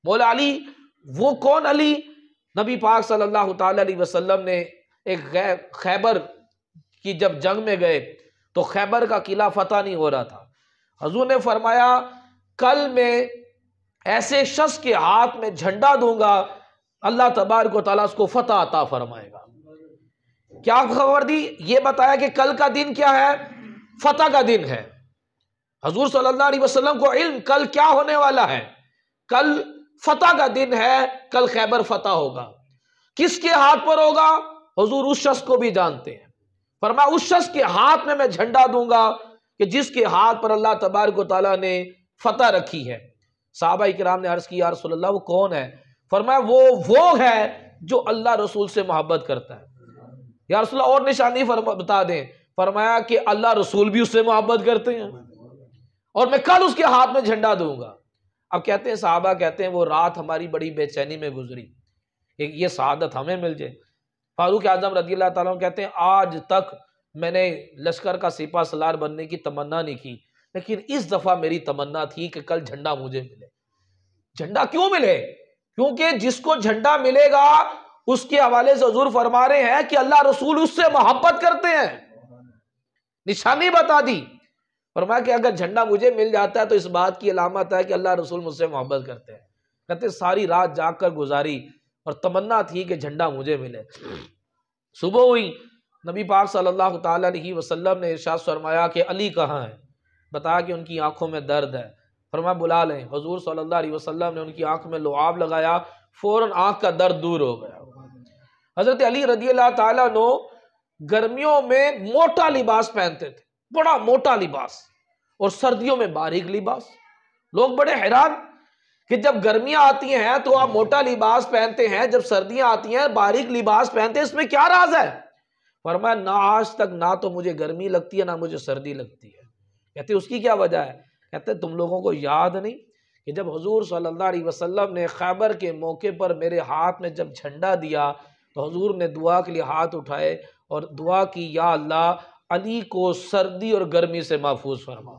मौला अली वो कौन अली? नबी पाक सल्लल्लाहु ताला अलैहि वसल्लम ने एक खैबर की जब जंग में गए तो खैबर का किला फतह नहीं हो रहा था। हुजूर ने फरमाया कल मैं ऐसे शख्स के हाथ में झंडा दूंगा, अल्लाह तबारक व तआला उसको फतह अता फरमाएगा। क्या खबर दी? ये बताया कि कल का दिन क्या है? फतह का दिन है। हुजूर सल्लल्लाहु अलैहि वसल्लम को इल्म कल क्या होने वाला है, कल फतह का दिन है, कल खैबर फतह होगा। किसके हाथ पर होगा? हुजूर उस शख्स को भी जानते हैं। फरमाया उस शख्स के हाथ में मैं झंडा दूंगा कि जिसके हाथ पर अल्लाह तबारक व तआला ने फतह रखी है। सहाबा इकराम ने अर्ज की या रसूल अल्लाह वो कौन है? फरमाया वो है जो अल्लाह रसूल से मोहब्बत करता है। या रसूल और निशानी बता दें। फरमाया कि अल्लाह रसूल भी उससे मोहब्बत करते हैं और मैं कल उसके हाथ में झंडा दूंगा। अब कहते हैं साहबा कहते हैं वो रात हमारी बड़ी बेचैनी में गुजरी, ये शहादत हमें मिल जाए। फारूक आजम रज़ी अल्लाह ताला कहते हैं आज तक मैंने लश्कर का सिपा सलार बनने की तमन्ना नहीं की, लेकिन इस दफा मेरी तमन्ना थी कि कल झंडा मुझे मिले। झंडा क्यों मिले? क्योंकि जिसको झंडा मिलेगा उसके हवाले से हुजूर फरमा रहे हैं कि अल्लाह रसूल उससे मोहब्बत करते हैं। निशानी बता दी। फरमाया कि अगर झंडा मुझे मिल जाता है तो इस बात की अलामत है कि अल्लाह रसूल मुझसे मोहब्बत करते हैं। कहते सारी रात जाग कर गुजारी और तमन्ना थी कि झंडा मुझे मिले। सुबह हुई, नबी पाक सल्लल्लाहु ताला अलैहि वसल्लम ने इरशाद फरमाया कि अली कहाँ है? बताया कि उनकी आंखों में दर्द है। फरमाया बुला लें। हुजूर सल्लल्लाहु अलैहि वसल्लम ने उनकी आंख में लुआब लगाया, फौरन आंख का दर्द दूर हो गया। हजरत अली रज़ियल्लाहु ताला अन्हु गर्मियों में मोटा लिबास पहनते थे, बड़ा मोटा लिबास, और सर्दियों में बारीक लिबास। लोग बड़े हैरान कि जब गर्मियां आती हैं तो आप मोटा लिबास पहनते हैं, जब सर्दियां आती हैं बारीक लिबास पहनते हैं, इसमें क्या राज है? फरमाया ना आज तक ना तो मुझे गर्मी लगती है ना मुझे सर्दी लगती है। कहते उसकी क्या वजह है? कहते तुम लोगों को याद नहीं कि जब हुजूर सल्लल्लाहु अलैहि वसल्लम ने खैबर के मौके पर मेरे हाथ में जब झंडा दिया तो हुजूर ने दुआ के लिए हाथ उठाए और दुआ की, या अल्लाह अली को सर्दी और गर्मी से महफूज फरमा।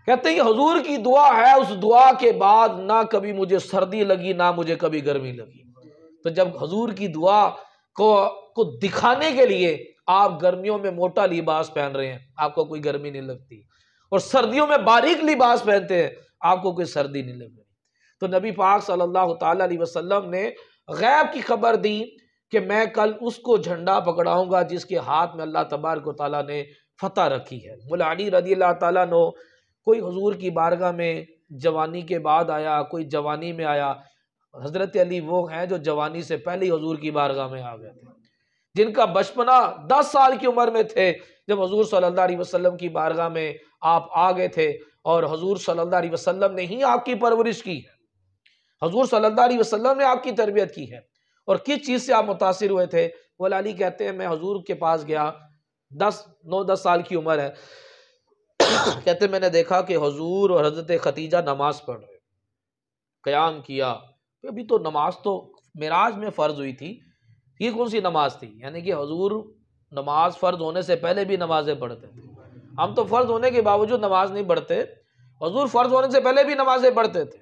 कहते हैं हुजूर की दुआ है, उस दुआ के बाद ना कभी मुझे सर्दी लगी ना मुझे कभी गर्मी लगी। तो जब हुजूर की दुआ को दिखाने के लिए आप गर्मियों में मोटा लिबास पहन रहे हैं, आपको कोई गर्मी नहीं लगती, और सर्दियों में बारीक लिबास पहनते हैं, आपको कोई सर्दी नहीं लग रही। तो नबी पाक सल्लल्लाहु ताला अलैहि वसल्लम ने गैब की खबर दी कि मैं कल उसको झंडा पकड़ाऊंगा जिसके हाथ में अल्लाह तबारक व तआला ने फतह रखी है। मौला अली रज़ियल्लाहु ताला अन्हु कोई हुजूर की बारगाह में जवानी के बाद आया, कोई जवानी में आया। हजरत अली वो हैं जो जवानी से पहले ही हुजूर की बारगाह में आ गए थे, जिनका बचपना 10 साल की उम्र में थे जब हुजूर सल्लल्लाहु अलैहि वसल्लम की बारगाह में आप आ गए थे, और हुजूर सल्लल्लाहु अलैहि वसल्लम ने ही आपकी परवरिश की है, हुजूर सल्लल्लाहु अलैहि वसल्लम ने आपकी तरबियत की है। और किस चीज़ से आप मुतासिर हुए थे? मौला अली कहते हैं मैं हुजूर के पास गया, 9-10 साल की उम्र है। कहते मैंने देखा कि हुजूर और हजरत खतीजा नमाज पढ़ रहे, क़याम किया। अभी तो नमाज तो मेराज में फ़र्ज हुई थी, ये कौन सी नमाज थी? यानी कि हुजूर नमाज फ़र्ज होने से पहले भी नमाजें पढ़ते थे। हम तो फ़र्ज होने के बावजूद नमाज नहीं पढ़ते, हुजूर फ़र्ज होने से पहले भी नमाजें पढ़ते थे।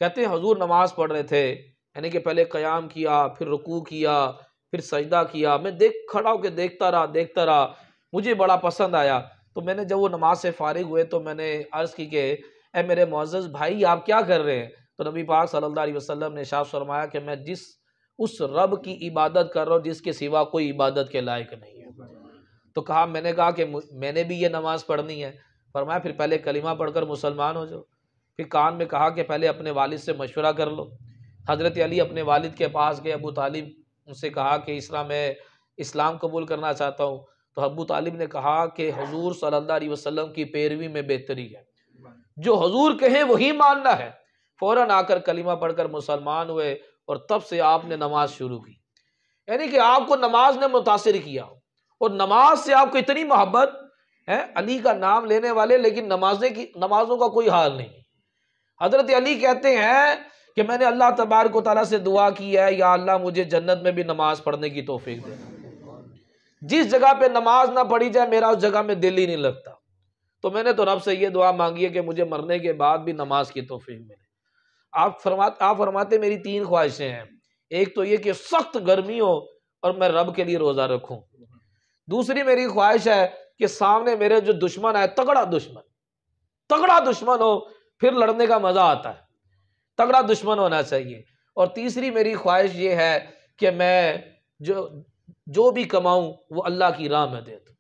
कहते हैं हुजूर नमाज पढ़ रहे थे, यानी कि पहले क़याम किया, फिर रुकू किया, फिर सजदा किया। मैं खड़ा होकर देखता रहा, मुझे बड़ा पसंद आया। तो मैंने जब वो नमाज से फारिग हुए तो मैंने अर्ज़ की कि ए मेरे मुअज़्ज़ज़ भाई आप क्या कर रहे हैं? तो नबी पाक सल्लल्लाहु अलैहि वसल्लम ने इरशाद फरमाया कि मैं उस रब की इबादत कर रहा हूँ जिसके सिवा कोई इबादत के लायक नहीं है। तो मैंने कहा कि मैंने भी ये नमाज पढ़नी है। फरमाया फिर पहले कलिमा पढ़कर मुसलमान हो जाओ। फिर कान में कहा कि पहले अपने वालिद से मशवरा कर लो। हज़रत अली अपने वालिद के पास गए, अबू तालिब उनसे कहा कि मैं इस्लाम कबूल करना चाहता हूँ। तो अबू तालिब ने कहा कि हुजूर सल्लल्लाहु अलैहि वसल्लम की पैरवी में बेहतरी है, जो हुजूर कहे वही मानना है। फौरन आकर कलिमा पढ़कर मुसलमान हुए और तब से आपने नमाज शुरू की। यानी कि आपको नमाज ने मुतासिर किया और नमाज से आपको इतनी मोहब्बत है। अली का नाम लेने वाले, लेकिन नमाजों का कोई हाल नहीं। हजरत अली कहते हैं कि मैंने अल्लाह तबारक व तआला से दुआ की है, या अल्लाह मुझे जन्नत में भी नमाज पढ़ने की तौफीक दे। जिस जगह पे नमाज ना पढ़ी जाए मेरा उस जगह में दिल ही नहीं लगता। तो मैंने तो रब से ये दुआ मांगी है कि मुझे मरने के बाद भी नमाज की तौफीक मिले। आप फरमाते मेरी 3 ख्वाहिशें हैं। एक तो ये कि सख्त गर्मी हो और मैं रब के लिए रोज़ा रखूं। दूसरी मेरी ख्वाहिश है कि सामने मेरे जो दुश्मन है, तगड़ा दुश्मन हो, फिर लड़ने का मज़ा आता है, तगड़ा दुश्मन होना चाहिए। और तीसरी मेरी ख्वाहिश ये है कि मैं जो भी कमाऊं वो अल्लाह की राह में दे दूं।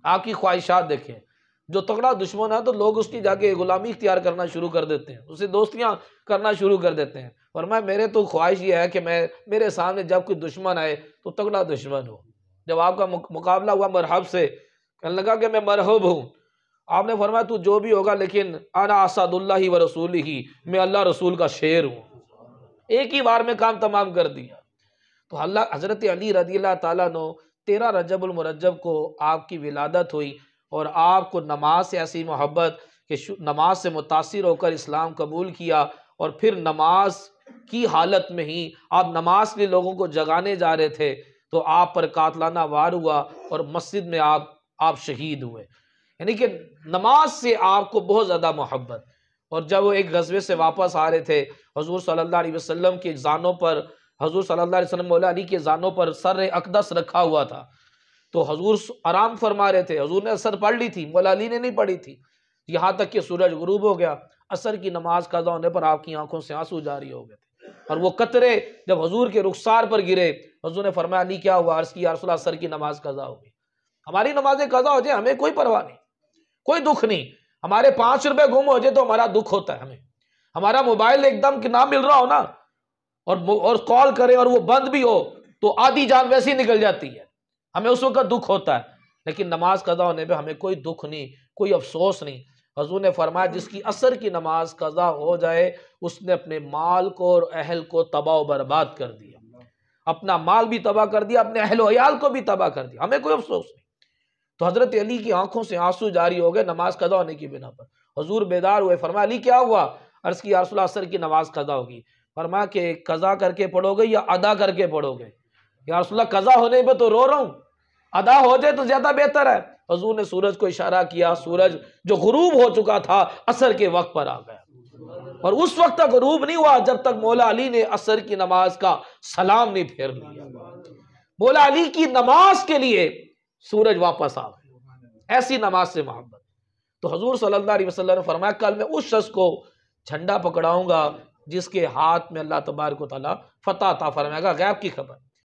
आपकी ख्वाहिशात देखें, जो तगड़ा दुश्मन है तो लोग उसकी जाके गुलामी इख्तियार करना शुरू कर देते हैं, उससे दोस्तियां करना शुरू कर देते हैं। और मेरे तो ख्वाहिश ये है कि मेरे सामने जब कोई दुश्मन आए तो तगड़ा दुश्मन हो। जब आपका मुकाबला हुआ मरहब से, कहने लगा कि मैं मरहब हूँ, आपने फरमाया तू जो भी होगा लेकिन आना असदुल्लाहि व रसूलिही, मैं अल्लाह रसूल का शेर हूँ। एक ही बार में काम तमाम कर दिया। तो अल्लाह हज़रत अली रज़ियल्लाहु ताला अन्हु 13 रजबुल मुरज्जब को आपकी विलादत हुई और आपको नमाज से ऐसी मोहब्बत कि नमाज से मुतासिर होकर इस्लाम कबूल किया। और फिर नमाज की हालत में ही आप नमाज के लिए लोगों को जगाने जा रहे थे तो आप पर कातलाना वार हुआ और मस्जिद में आप शहीद हुए। यानी कि नमाज से आपको बहुत ज़्यादा मोहब्बत। और जब वो एक गज़वे से वापस आ रहे थे, हुज़ूर सल्लल्लाहु अलैहि वसल्लम के जानों पर, हुज़ूर सल्लल्लाहु अलैहि वसल्लम मौला अली के जानों पर सर अक़दस रखा हुआ था, तो हुज़ूर आराम फरमा रहे थे। हुज़ूर ने असर पढ़ ली थी, मौला अली ने नहीं पढ़ी थी। यहाँ तक कि सूरज गुरूब हो गया, असर की नमाज कज़ा होने पर आपकी आंखों से आंसू जारी हो गए थे। और वो कतरे जब हुज़ूर के रुखसार पर गिरे, हुज़ूर ने फरमाया अली क्या हुआ? अर्ज़ की या रसूल अल्लाह, असर की नमाज कज़ा हो गई। हमारी नमाजें कज़ा हो जाए हमें कोई परवाह नहीं, कोई दुख नहीं। हमारे 5 रुपए गुम हो जाए तो हमारा दुख होता है हमें। हमारा मोबाइल एकदम कि ना मिल रहा हो ना और कॉल करें और वो बंद भी हो तो आधी जान वैसे ही निकल जाती है, हमें उस वक्त दुख होता है। लेकिन नमाज कज़ा होने पे हमें कोई दुख नहीं, कोई अफसोस नहीं। हुज़ूर ने फरमाया जिसकी असर की नमाज कज़ा हो जाए उसने अपने माल को और अहल को तबाह बर्बाद कर दिया, अपना माल भी तबाह कर दिया, अपने अहल वयाल को भी तबाह कर दिया, हमें कोई अफसोस नहीं। तो हज़रत अली की आंखों से आंसू जारी हो गए नमाज कज़ा होने की बिना पर। हुज़ूर बेदार हुए, फरमाया अली क्या हुआ? अर्ज़ की या रसूल अल्लाह, असर की नमाज कज़ा होगी। फरमाया कि कज़ा करके पढ़ोगे या अदा करके पढ़ोगे? या रसूल अल्लाह, कज़ा होने पे तो रो रहा हूँ, अदा हो जाए तो ज़्यादा बेहतर है। हुज़ूर ने सूरज को इशारा किया, सूरज जो गुरूब हो चुका था असर के वक्त पर आ गया। और उस वक्त तक गुरूब नहीं हुआ जब तक मौला अली ने असर की नमाज का सलाम नहीं फेर लिया। मौला अली की नमाज के लिए सूरज वापस आ गया, ऐसी नमाज से मोहब्बत। तो हुज़ूर सल्लल्लाहु अलैहि वसल्लम ने फरमाया कल मैं उस शख्स को झंडा पकड़ाऊंगा जिसके हाथ में अल्लाह तबारक व तआला फतह अता फरमाएगा। गैब की खबर।